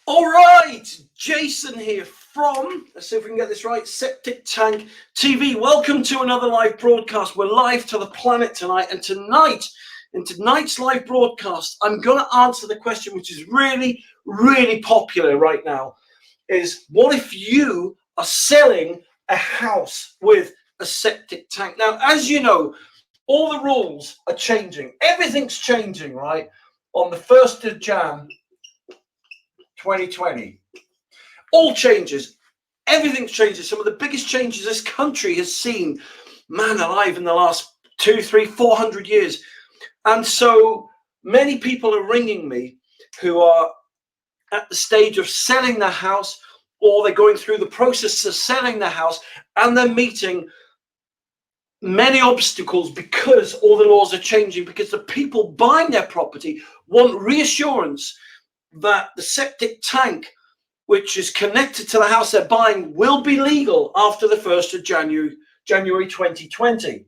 All right, Jason here from, let's see if we can get this right, Septic Tank TV. Welcome to another live broadcast. We're live to the planet tonight, and in tonight's live broadcast, I'm going to answer the question which is really, really popular right now, is what if you are selling a house with a septic tank? Now, as you know, all the rules are changing. Everything's changing, right? On the 1st of Jan, 2020. All changes. Everything's changing. Some of the biggest changes this country has seen, man alive, in the last 200, 300, 400 years. And so many people are ringing me who are at the stage of selling their house, or they're going through the process of selling their house, and they're meeting many obstacles because all the laws are changing, because the people buying their property want reassurance that the septic tank, which is connected to the house they're buying, will be legal after the 1st of January 2020.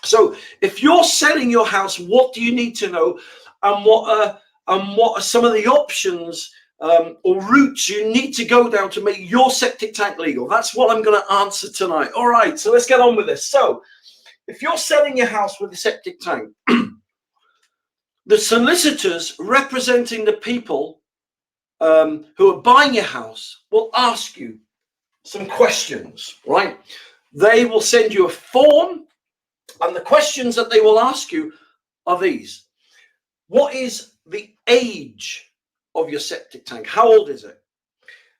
So if you're selling your house, what do you need to know, and what are some of the options or routes you need to go down to make your septic tank legal? That's what I'm going to answer tonight. All right, so let's get on with this. So if you're selling your house with a septic tank, the solicitors representing the people who are buying your house will ask you some questions, right? They will send you a form, and the questions that they will ask you are these. What is the age of your septic tank? How old is it?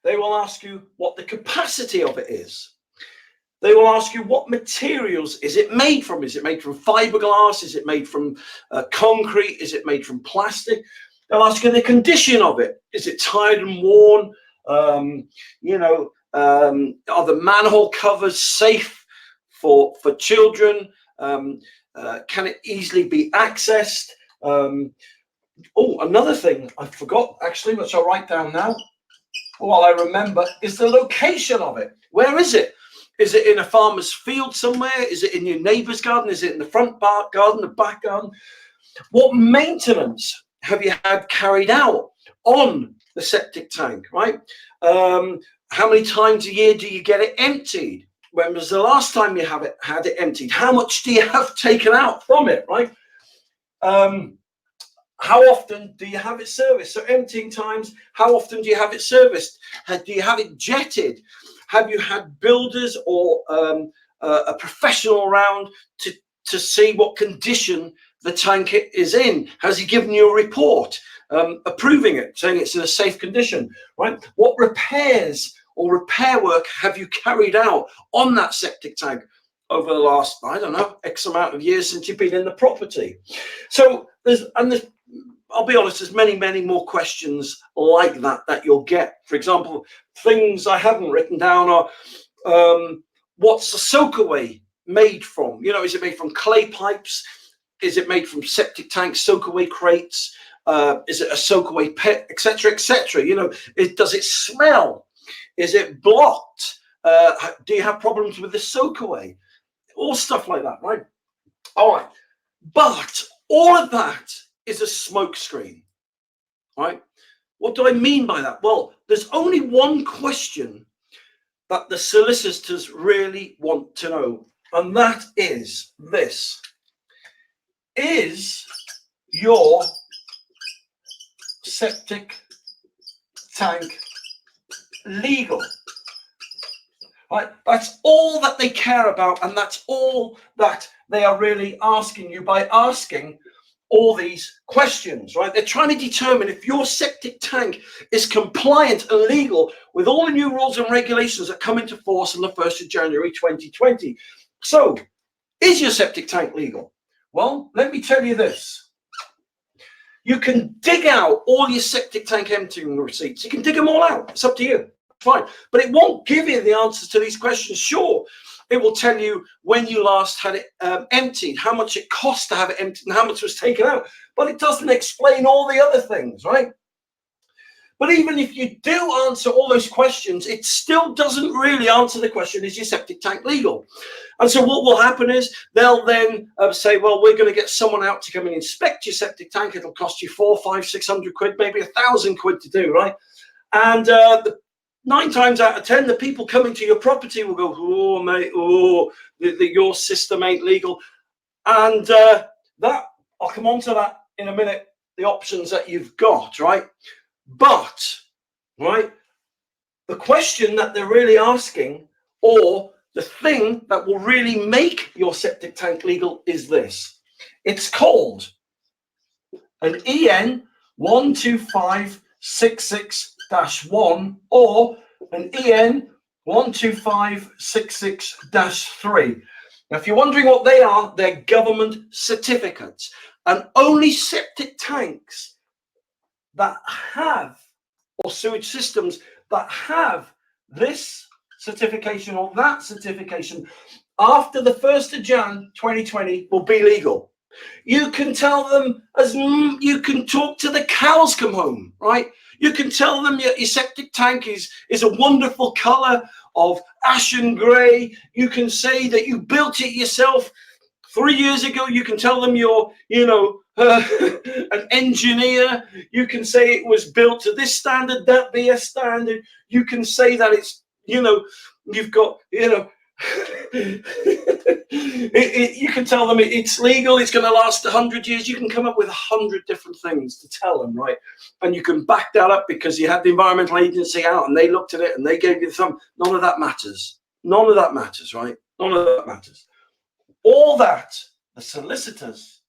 They will ask you what the capacity of it is. They will ask you what materials is it made from. Is it made from fiberglass? Is it made from concrete? Is it made from plastic? They'll ask you the condition of it. Is it tired and worn? Are the manhole covers safe for children? Can it easily be accessed? Another thing I forgot, actually, which I'll write down now while I remember, is the location of it. Where is it? Is it in a farmer's field somewhere? Is it in your neighbour's garden? Is it in the front garden, the back garden? What maintenance have you had carried out on the septic tank, right? How many times a year do you get it emptied? When was the last time you had it emptied? How much do you have taken out from it, right? How often do you have it serviced? So emptying times, how often do you have it serviced? Do you have it jetted? Have you had builders or a professional around to see what condition the tank is in? Has he given you a report approving it, saying it's in a safe condition, right? What repairs or repair work have you carried out on that septic tank over the last, I don't know, X amount of years since you've been in the property? So there's I'll be honest, there's many, many more questions like that you'll get. For example, things I haven't written down are, what's the soakaway made from? You know, is it made from clay pipes? Is it made from septic tank soakaway crates? Is it a soakaway pit, etc., etc.? You know, does it smell? Is it blocked? Do you have problems with the soakaway? All stuff like that, right? All right. But all of that is a smoke screen, right? What do I mean by that? Well, there's only one question that the solicitors really want to know, and that is this. Is your septic tank legal? Right? That's all that they care about, and that's all that they are really asking you by asking all these questions, right? They're trying to determine if your septic tank is compliant and legal with all the new rules and regulations that come into force on the 1st of January 2020. So, is your septic tank legal? Well, let me tell you this. You can dig out all your septic tank emptying receipts. You can dig them all out. It's up to you. Fine. But it won't give you the answers to these questions. Sure, it will tell you when you last had it emptied, how much it cost to have it emptied, and how much was taken out. But it doesn't explain all the other things, right? But even if you do answer all those questions, it still doesn't really answer the question, is your septic tank legal? And so what will happen is they'll then say, well, we're going to get someone out to come and inspect your septic tank. It'll cost you 400, 500, 600 quid, maybe 1,000 quid to do, right? And 9 times out of 10, the people coming to your property will go, oh, mate, oh, your system ain't legal. And that, I'll come on to that in a minute, the options that you've got, right? But, right, the question that they're really asking, or the thing that will really make your septic tank legal, is this. It's called an EN 12566-1 or an EN 12566-3. Now, if you're wondering what they are, they're government certificates, and only septic tanks that have, or sewage systems that have this certification or that certification after the 1st of Jan 2020 will be legal. You can tell them, as you can talk to the cows come home, right? You can tell them your septic tank is a wonderful color of ashen gray. You can say that you built it yourself 3 years ago. You can tell them you're, an engineer. You can say it was built to this standard, that BS standard. You can say that it's, you've got, you can tell them it's legal, it's going to last 100 years. You can come up with 100 different things to tell them, right? And you can back that up because you had the environmental agency out and they looked at it and they gave you the thumb. None of that matters. None of that matters, right? None of that matters. All that the solicitors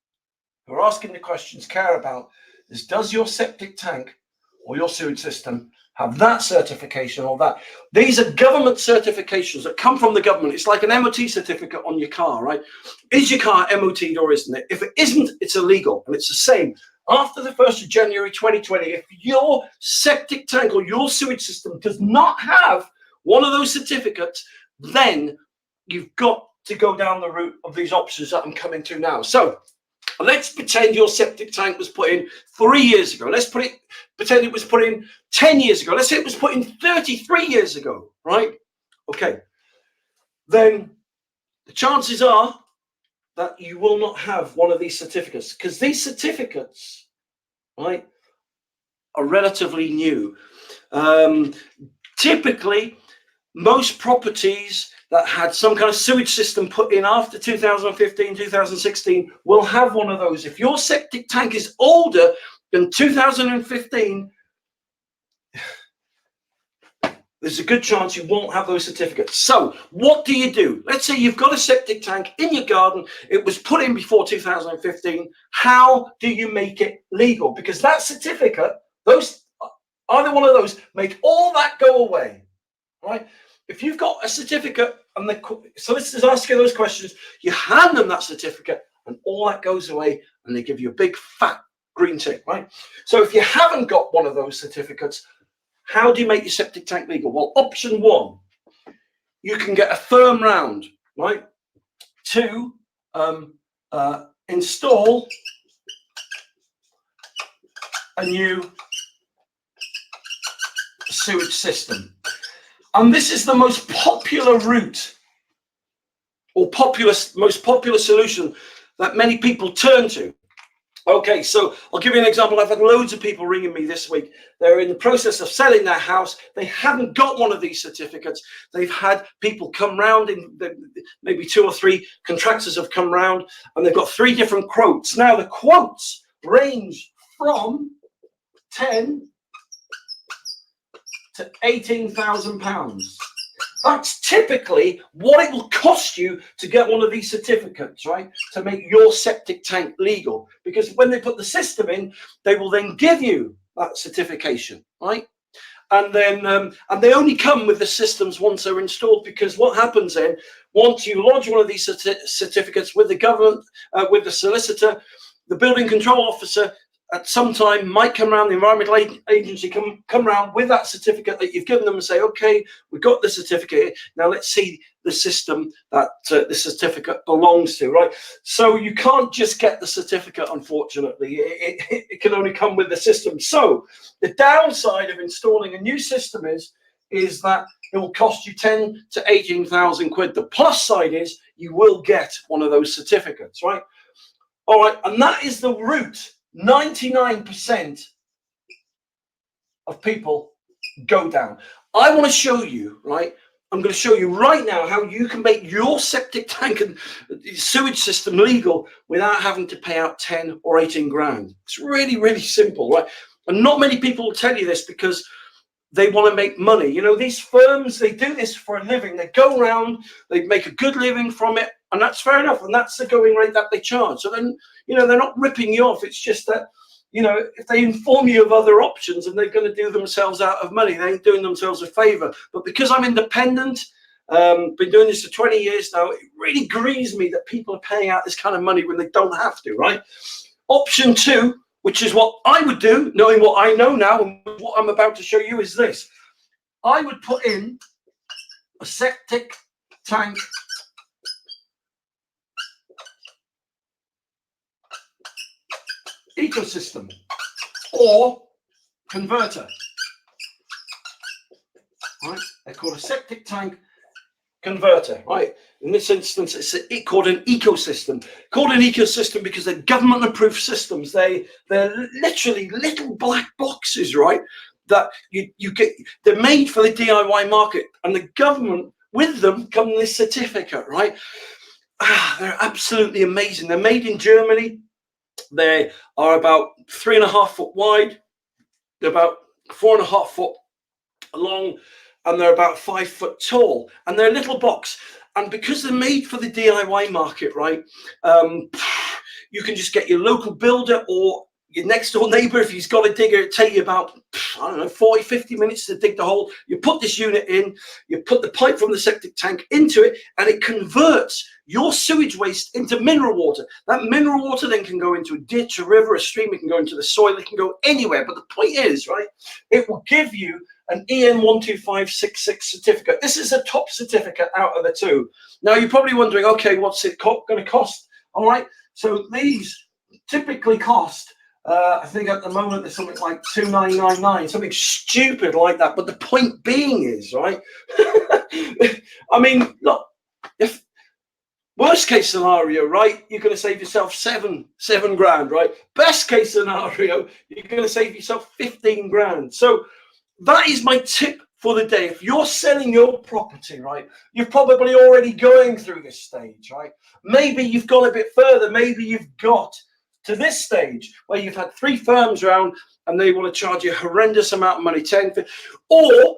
who are asking the questions care about is, does your septic tank or your sewage system have that certification or that? These are government certifications that come from the government. It's like an MOT certificate on your car, right? Is your car MOT'd or isn't it? If it isn't, it's illegal. And it's the same. After the 1st of January 2020, if your septic tank or your sewage system does not have one of those certificates, then you've got to go down the route of these options that I'm coming to now. So let's pretend your septic tank was put in 3 years ago. Let's pretend it was put in 10 years ago. Let's say it was put in 33 years ago, right? Okay. Then the chances are that you will not have one of these certificates, because these certificates, right, are relatively new. Typically, most properties that had some kind of sewage system put in after 2015, 2016 will have one of those. If your septic tank is older than 2015, there's a good chance you won't have those certificates. So what do you do? Let's say you've got a septic tank in your garden. It was put in before 2015. How do you make it legal? Because that certificate, those, either one of those, make all that go away, right? If you've got a certificate and the solicitors ask you those questions, you hand them that certificate and all that goes away and they give you a big fat green tick, right? So if you haven't got one of those certificates, how do you make your septic tank legal? Well, option 1, you can get a firm round, right, to install a new sewage system. And this is the most popular route or most popular solution that many people turn to. Okay, so I'll give you an example. I've had loads of people ringing me this week. They're in the process of selling their house. They haven't got one of these certificates. They've had people come round, maybe 2 or 3 contractors have come round, and they've got 3 different quotes. Now, the quotes range from 10 to £18,000. That's typically what it will cost you to get one of these certificates, right? To make your septic tank legal. Because when they put the system in, they will then give you that certification, right? And then and they only come with the systems once they're installed, because what happens then, once you lodge one of these certificates with the government, with the solicitor, the building control officer at some time might come around, the environmental agency come around with that certificate that you've given them and say, okay, we've got the certificate, now let's see the system that the certificate belongs to, right? So you can't just get the certificate, unfortunately. It can only come with the system. So the downside of installing a new system is that it will cost you 10 to 18,000 quid. The plus side is you will get one of those certificates, right? All right, and that is the route 99% of people go down. I want to show you, right? I'm going to show you right now how you can make your septic tank and sewage system legal without having to pay out 10 or 18 grand. It's really, really simple, right? And not many people will tell you this because they want to make money. You know, these firms, they do this for a living. They go around, they make a good living from it, and that's fair enough. And that's the going rate that they charge. So then, you know, they're not ripping you off. It's just that, you know, if they inform you of other options and they're going to do themselves out of money, they ain't doing themselves a favor. But because I'm independent, been doing this for 20 years now, it really grieves me that people are paying out this kind of money when they don't have to, right? Option 2, which is what I would do, knowing what I know now, and what I'm about to show you is this. I would put in a septic tank ecosystem or converter. Right? They're called a septic tank converter, right? In this instance, it's called an ecosystem. Called an ecosystem because they're government-approved systems. They're literally little black boxes, right? That you get. They're made for the DIY market, and the government with them come this certificate, right? They're absolutely amazing. They're made in Germany. They are about 3.5 foot wide. They're about 4.5 foot long, and they're about 5 foot tall, and they're a little box. And because they're made for the DIY market, right, you can just get your local builder or your next door neighbor, if he's got a digger, it'll take you about, I don't know, 40, 50 minutes to dig the hole. You put this unit in, you put the pipe from the septic tank into it, and it converts your sewage waste into mineral water. That mineral water then can go into a ditch, a river, a stream, it can go into the soil, it can go anywhere. But the point is, right, it will give you an EN 12566 certificate. This is a top certificate out of the two. Now, you're probably wondering, okay, what's it going to cost? All right, so these typically cost, I think at the moment there's something like 2,999, something stupid like that. But the point being is, right, I mean, look, if worst case scenario, right, you're going to save yourself seven grand, right? Best case scenario, you're going to save yourself 15 grand. So that is my tip for the day. If you're selling your property, right, you're probably already going through this stage, right? Maybe you've gone a bit further. Maybe you've got to this stage where you've had 3 firms around and they want to charge you a horrendous amount of money, 10, 15, or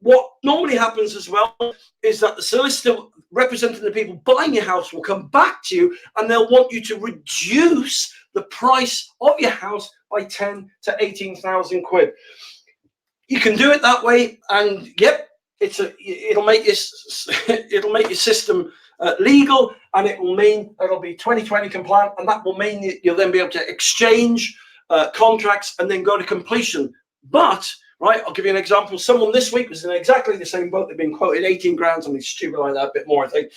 what normally happens as well is that the solicitor representing the people buying your house will come back to you and they'll want you to reduce the price of your house by 10 to 18,000 quid. You can do it that way, and yep, it'll make your system legal, and it will mean it'll be 2020 compliant, and that will mean that you'll then be able to exchange contracts and then go to completion. But right, I'll give you an example. Someone this week was in exactly the same boat. They've been quoted 18 grand, something stupid like that, a bit more, I think.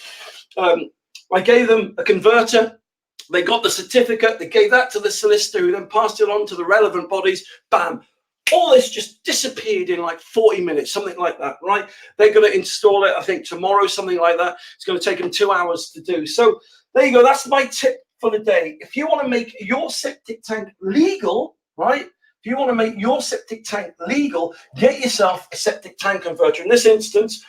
I gave them a converter. They got the certificate. They gave that to the solicitor, who then passed it on to the relevant bodies. Bam. All this just disappeared in like 40 minutes, something like that, right? They're going to install it, I think, tomorrow, something like that. It's going to take them 2 hours to do. So there you go. That's my tip for the day. If you want to make your septic tank legal, right? If you want to make your septic tank legal, get yourself a septic tank converter. In this instance,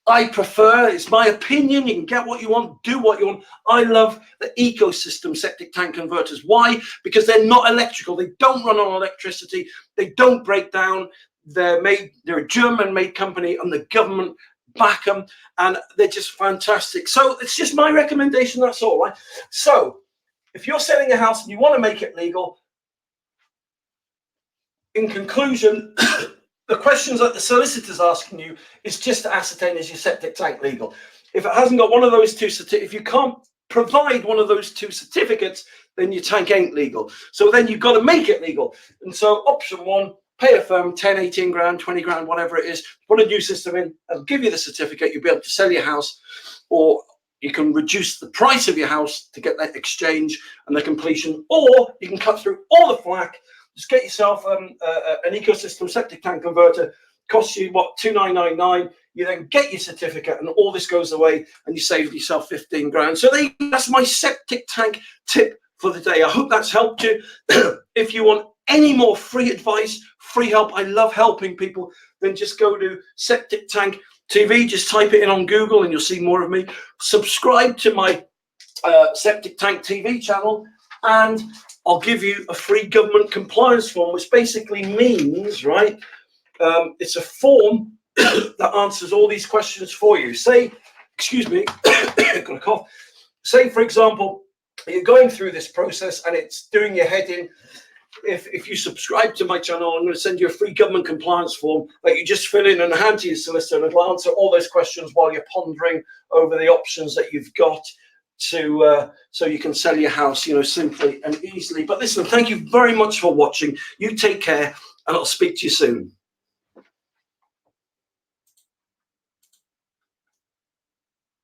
I prefer, it's my opinion, you can get what you want, do what you want. I love the ecosystem septic tank converters. Why? Because they're not electrical. They don't run on electricity. They don't break down. They're a German-made company, and the government back them, and they're just fantastic. So it's just my recommendation, that's all, right? So if you're selling a house and you want to make it legal, in conclusion, the questions that the solicitor's asking you is just to ascertain, is your septic tank legal? If it hasn't got one of those two, if you can't provide one of those 2 certificates, then your tank ain't legal. So then you've got to make it legal. And so option 1, pay a firm 10, 18 grand, 20 grand, whatever it is, put a new system in, it'll give you the certificate, you'll be able to sell your house, or you can reduce the price of your house to get that exchange and the completion, or you can cut through all the flack. Just get yourself an ecosystem septic tank converter. Costs you what, 2,999. You then get your certificate, and all this goes away, and you save yourself 15 grand. So that's my septic tank tip for the day. I hope that's helped you. If you want any more free advice, free help, I love helping people, then just go to Septic Tank TV. Just type it in on Google and you'll see more of me. Subscribe to my Septic Tank TV channel, and I'll give you a free government compliance form, which basically means, right, it's a form that answers all these questions for you. Say, excuse me, I've got a cough. Say, for example, you're going through this process and it's doing your head in. If you subscribe to my channel, I'm going to send you a free government compliance form that you just fill in and hand to your solicitor, and it'll answer all those questions while you're pondering over the options that you've got to so you can sell your house, you know, simply and easily. But listen, thank you very much for watching. You take care, and I'll speak to you soon.